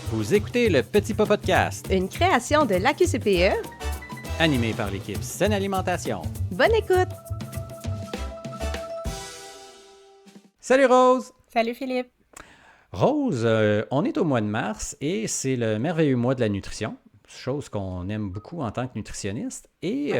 Vous écoutez le Petit Pas Podcast, Une création de l'AQCPE. animé par l'équipe Saine Alimentation. Bonne écoute! Salut Rose! Salut Philippe. Rose, on est au mois de mars et c'est le merveilleux mois de la nutrition, chose qu'on aime beaucoup en tant que nutritionniste. Et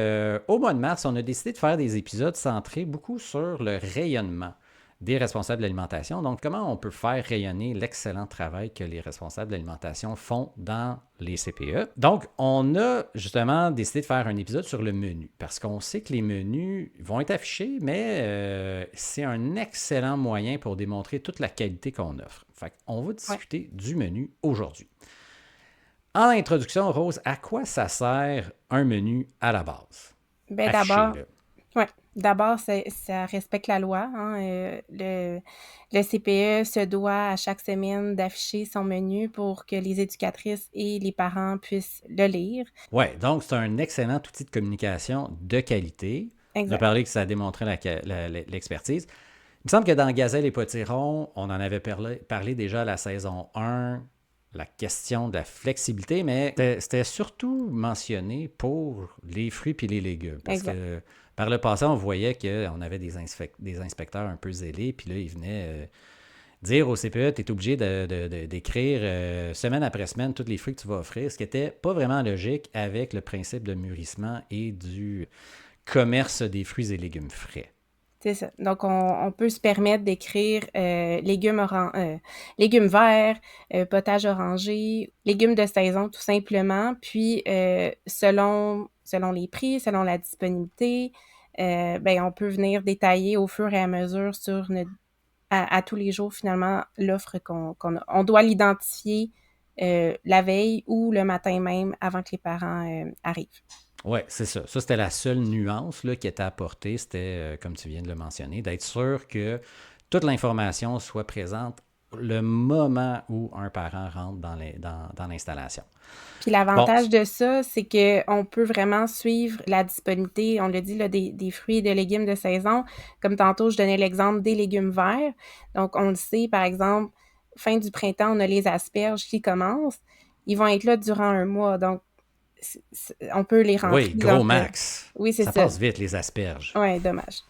au mois de mars, on a décidé de faire des épisodes centrés beaucoup sur le rayonnement des responsables de l'alimentation. Donc, comment on peut faire rayonner l'excellent travail que les responsables de l'alimentation font dans les CPE. Donc, on a justement décidé de faire un épisode sur le menu parce qu'on sait que les menus vont être affichés, mais c'est un excellent moyen pour démontrer toute la qualité qu'on offre. Fait qu'on va discuter du menu aujourd'hui. En introduction, Rose, à quoi ça sert un menu à la base? Ben Affiché, d'abord, là. d'abord, ça respecte la loi, hein. Le CPE se doit à chaque semaine d'afficher son menu pour que les éducatrices et les parents puissent le lire. Oui, donc c'est un excellent outil de communication de qualité. On a Exact. parlé que ça démontrait l'expertise. Il me semble que dans Gazelle et Potiron, on en avait parlé déjà à la saison 1, la question de la flexibilité, mais c'était surtout mentionné pour les fruits et les légumes. Parce Exact. que par le passé, on voyait qu'on avait des inspecteurs un peu zélés, puis là, ils venaient dire au CPE, tu es obligé d'écrire semaine après semaine tous les fruits que tu vas offrir, ce qui n'était pas vraiment logique avec le principe de mûrissement et du commerce des fruits et légumes frais. C'est ça. Donc, on peut se permettre d'écrire légumes verts, potage orangé, légumes de saison, tout simplement. Puis, selon les prix, selon la disponibilité, ben, on peut venir détailler au fur et à mesure sur à tous les jours, finalement, l'offre qu'on a. On doit l'identifier la veille ou le matin même avant que les parents arrivent. Oui, c'est ça. Ça, c'était la seule nuance là, qui était apportée. C'était, comme tu viens de le mentionner, d'être sûr que toute l'information soit présente le moment où un parent rentre dans l'installation. Puis l'avantage de ça, c'est qu'on peut vraiment suivre la disponibilité, on l'a dit, là, des fruits et de légumes de saison. Comme tantôt, je donnais l'exemple des légumes verts. Donc, on le sait, par exemple, fin du printemps, on a les asperges qui commencent. Ils vont être là durant un mois. Donc, on peut les rentrer. Oui, gros max. Oui, c'est ça. ça. Passe vite, les asperges. Oui, dommage.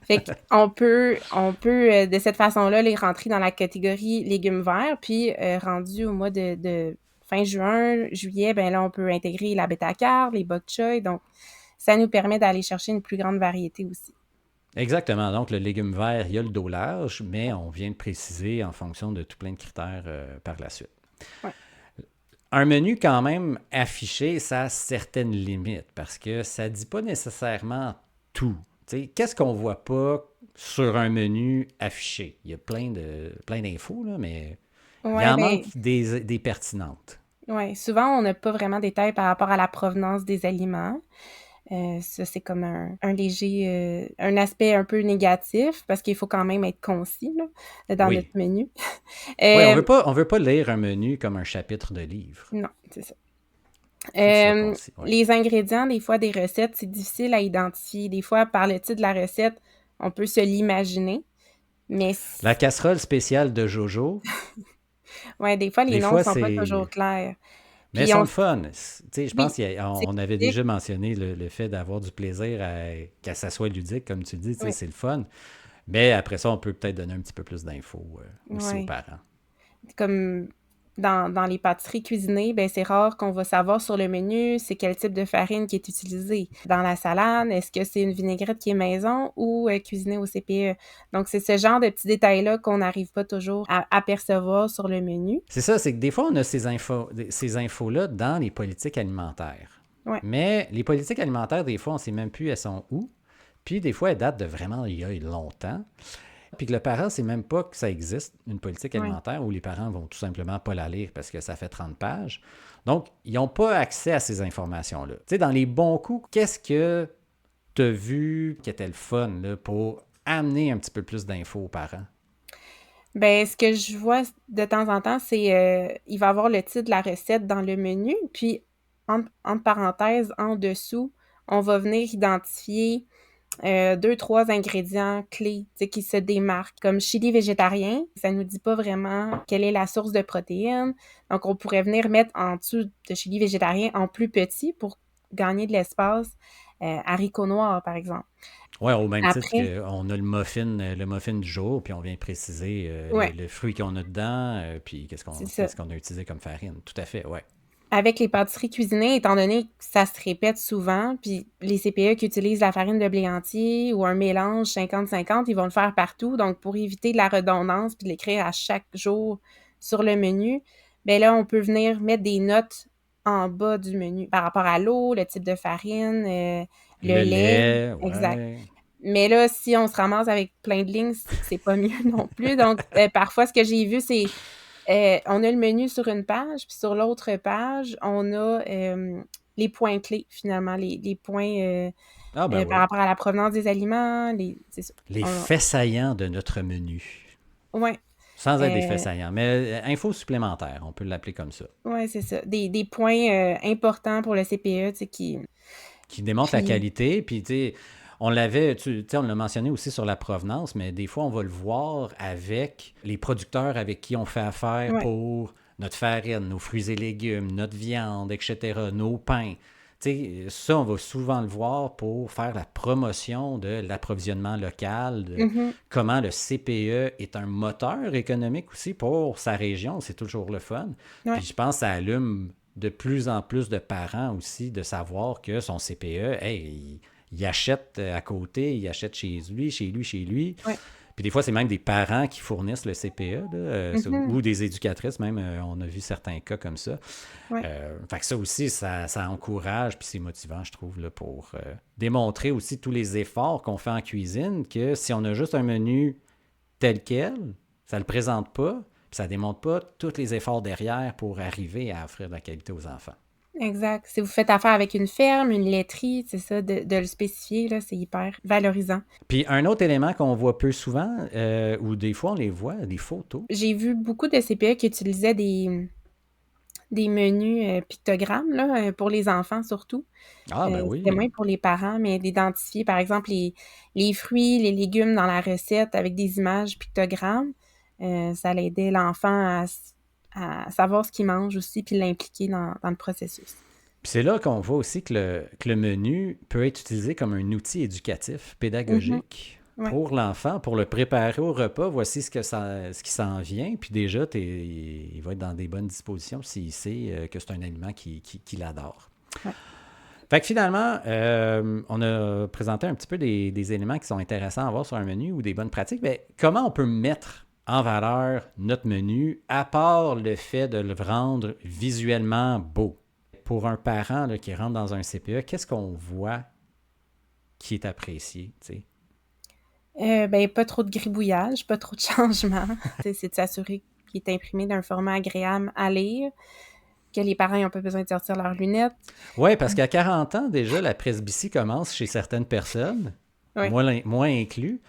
Fait qu'on peut de cette façon-là les rentrer dans la catégorie légumes verts, puis rendu au mois de fin juin, juillet, ben là, on peut intégrer la bêta-carre, les bok choy, donc ça nous permet d'aller chercher une plus grande variété aussi. Exactement. Donc, le légume vert, il y a le dos large, mais on vient de préciser en fonction de tout plein de critères par la suite. Ouais. Un menu quand même affiché, ça a certaines limites parce que ça ne dit pas nécessairement tout. T'sais, qu'est-ce qu'on ne voit pas sur un menu affiché? Il y a plein d'infos, là, mais il en manque des pertinentes. Oui, souvent, on n'a pas vraiment de détails par rapport à la provenance des aliments. Ça, c'est comme un léger, un aspect un peu négatif parce qu'il faut quand même être concis là, dans notre menu. Oui, on veut pas lire un menu comme un chapitre de livre. Non, c'est ça. Concis, les ingrédients, des fois, des recettes, c'est difficile à identifier. Des fois, par le titre de la recette, on peut se l'imaginer. Mais la casserole spéciale de Jojo. Oui, des fois, les noms ne sont pas toujours clairs. Mais ils sont le fun. Je pense qu'on avait déjà mentionné le fait d'avoir du plaisir qu'à ça soit ludique, comme tu dis, c'est le fun. Mais après ça, on peut peut-être donner un petit peu plus d'infos aussi aux parents. Comme dans les pâtisseries cuisinées, ben c'est rare qu'on va savoir sur le menu c'est quel type de farine qui est utilisé. Dans la salade, est-ce que c'est une vinaigrette qui est maison ou cuisinée au CPE? Donc, c'est ce genre de petits détails-là qu'on n'arrive pas toujours à apercevoir sur le menu. C'est ça, c'est que des fois, on a ces infos-là dans les politiques alimentaires. Ouais. Mais les politiques alimentaires, des fois, on ne sait même plus elles sont où. Puis des fois, elles datent de vraiment il y a longtemps. Puis que le parent ne sait même pas que ça existe, une politique alimentaire, où les parents vont tout simplement pas la lire parce que ça fait 30 pages. Donc, ils n'ont pas accès à ces informations-là. Tu sais, dans les bons coups, qu'est-ce que tu as vu qui était le fun là, pour amener un petit peu plus d'infos aux parents? Ben, ce que je vois de temps en temps, c'est il va y avoir le titre de la recette dans le menu, puis entre parenthèses, en dessous, on va venir identifier 2, 3 ingrédients clés, tu sais, qui se démarquent. Comme chili végétarien, ça nous dit pas vraiment quelle est la source de protéines. Donc, on pourrait venir mettre en dessous de chili végétarien en plus petit pour gagner de l'espace, haricots noirs, par exemple. Ouais, au même titre Après qu'on a le muffin du jour, puis on vient préciser ouais, le fruit qu'on a dedans, puis c'est ça. qu'est-ce qu'on a utilisé comme farine. Tout à fait, ouais. Avec les pâtisseries cuisinées, étant donné que ça se répète souvent, puis les CPE qui utilisent la farine de blé entier ou un mélange 50-50, ils vont le faire partout. Donc, pour éviter de la redondance puis de l'écrire à chaque jour sur le menu, ben là, on peut venir mettre des notes en bas du menu par rapport à l'eau, le type de farine, le Le lait. lait, Exact. ouais. Mais là, si on se ramasse avec plein de lignes, c'est pas mieux non plus. Donc, parfois, ce que j'ai vu, c'est on a le menu sur une page, puis sur l'autre page, on a les points clés, finalement, les points Ah ben par oui. rapport à la provenance des aliments, c'est ça. Les faits saillants de notre menu. Ouais, Sans être des faits euh, saillants, mais info supplémentaire, on peut l'appeler comme ça. ouais, c'est ça. Des points importants pour le CPE, tu sais, Qui démontre la qui, qualité. Puis, tu sais, on l'avait, tu sais, on l'a mentionné aussi sur la provenance, mais des fois, on va le voir avec les producteurs avec qui on fait affaire ouais, pour notre farine, nos fruits et légumes, notre viande, etc., nos pains. Tu sais, ça, on va souvent le voir pour faire la promotion de l'approvisionnement local, de mhm, comment le CPE est un moteur économique aussi pour sa région. C'est toujours le fun. ouais, Puis je pense que ça allume de plus en plus de parents aussi de savoir que son CPE, hey, il achète à côté, il achète chez lui, chez lui, chez lui. ouais, Puis des fois, c'est même des parents qui fournissent le CPE, là, mhm, ou des éducatrices, même, on a vu certains cas comme ça. ouais, Fait que ça aussi, ça encourage, puis c'est motivant, je trouve, là, pour démontrer aussi tous les efforts qu'on fait en cuisine, que si on a juste un menu tel quel, ça ne le présente pas, puis ça ne démontre pas tous les efforts derrière pour arriver à offrir de la qualité aux enfants. exact. Si vous faites affaire avec une ferme, une laiterie, c'est ça, de le spécifier, là, c'est hyper valorisant. Puis un autre élément qu'on voit peu souvent, ou des fois on les voit, des photos. J'ai vu beaucoup de CPE qui utilisaient des menus pictogrammes là, pour les enfants surtout. Ah ben C'était oui. moins pour les parents, mais d'identifier, par exemple, les fruits, les légumes dans la recette avec des images pictogrammes. Ça l'aidait l'enfant à savoir ce qu'il mange aussi, puis l'impliquer dans le processus. Puis c'est là qu'on voit aussi que le menu peut être utilisé comme un outil éducatif, Mhm. pédagogique Ouais, pour l'enfant, pour le préparer au repas. Voici ce qui s'en vient. Puis déjà, il va être dans des bonnes dispositions s'il sait que c'est un aliment qu'il adore. ouais. Fait que finalement, on a présenté un petit peu des éléments qui sont intéressants à voir sur un menu ou des bonnes pratiques. Mais comment on peut mettre en valeur notre menu, à part le fait de le rendre visuellement beau? Pour un parent là, qui rentre dans un CPE, qu'est-ce qu'on voit qui est apprécié, tu sais? Ben, pas trop de gribouillage, pas trop de changements. Tu sais, c'est de s'assurer qu'il est imprimé d'un format agréable à lire, que les parents n'ont pas besoin de sortir leurs lunettes. Oui, parce qu'à 40 ans, déjà, la presbytie commence chez certaines personnes, Ouais. moi inclus.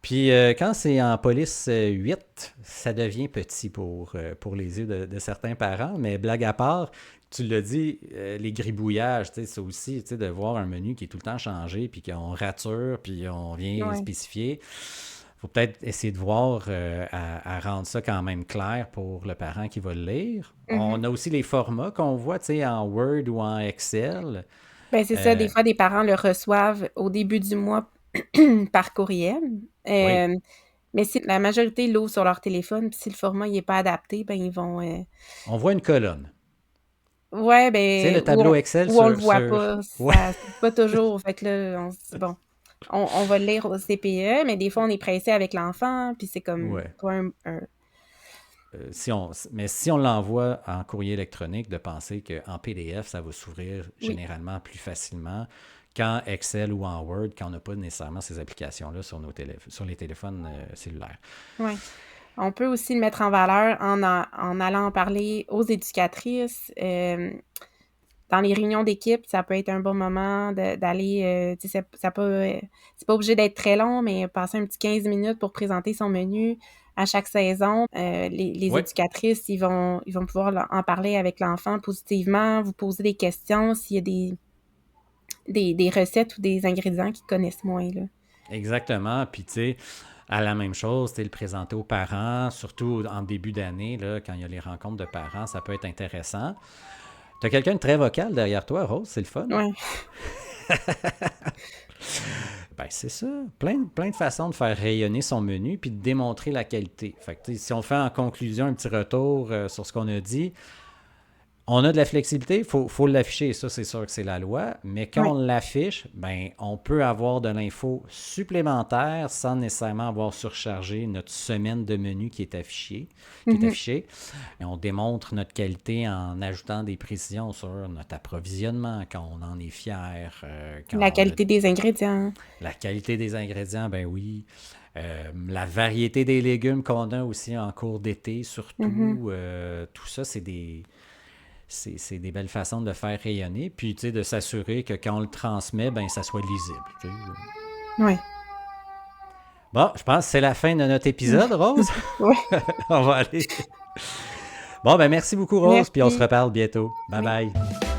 Puis quand c'est en police 8, ça devient petit pour les yeux de certains parents. Mais blague à part, tu l'as dit, les gribouillages, tu sais, c'est aussi tu sais, de voir un menu qui est tout le temps changé, puis qu'on rature, puis on vient Ouais. spécifier. Faut peut-être essayer de voir à rendre ça quand même clair pour le parent qui va le lire. Mhm. On a aussi les formats qu'on voit, tu sais, en Word ou en Excel. Ben, c'est ça, des Euh, fois, des parents le reçoivent au début du mois par courriel. oui, Mais si la majorité l'ouvrent sur leur téléphone, puis si le format il est pas adapté, ben ils vont on voit une colonne. ouais, Tu sais, le ben tableau Excel ou on le sur, voit sur... pas, Ouais. ça c'est pas toujours. Fait que là, on se dit bon, on va le lire au CPE, mais des fois on est pressé avec l'enfant, puis c'est comme Ouais. pas Mais si on l'envoie en courrier électronique, de penser qu'en PDF, ça va s'ouvrir oui, généralement plus facilement qu'en Excel ou en Word, quand on n'a pas nécessairement ces applications-là sur, sur les téléphones cellulaires. ouais. On peut aussi le mettre en valeur en allant en parler aux éducatrices. Dans les réunions d'équipe, ça peut être un bon moment d'aller, tu sais, c'est pas obligé d'être très long, mais passer un petit 15 minutes pour présenter son menu à chaque saison. Les Oui, éducatrices, ils vont pouvoir en parler avec l'enfant positivement, vous poser des questions s'il y a des recettes ou des ingrédients qu'ils connaissent moins, là. Exactement. Puis, tu sais, à la même chose, tu sais, le présenter aux parents, surtout en début d'année, là, quand il y a les rencontres de parents, ça peut être intéressant. Tu as quelqu'un de très vocal derrière toi, Rose, c'est le fun. Ouais. Ben, c'est ça. Plein de façons de faire rayonner son menu puis de démontrer la qualité. Fait que, tu sais, si on fait en conclusion un petit retour sur ce qu'on a dit, on a de la flexibilité, faut l'afficher, ça c'est sûr que c'est la loi, mais quand Ouais. on l'affiche, ben, on peut avoir de l'info supplémentaire sans nécessairement avoir surchargé notre semaine de menu qui est Mhm. affichée. Et on démontre notre qualité en ajoutant des précisions sur notre approvisionnement, quand on en est fier, La quand on a qualité des ingrédients. la qualité des ingrédients, ben oui. La variété des légumes qu'on a aussi en cours d'été, Mhm. surtout. Tout ça, c'est des belles façons de le faire rayonner. Puis, tu sais, de s'assurer que quand on le transmet, ben ça soit lisible. Tu sais. Ouais. Bon, je pense que c'est la fin de notre épisode, Rose. Ouais. On va aller. Bon, ben merci beaucoup, Rose. Puis on se Merci. reparle bientôt. Bye Oui. bye.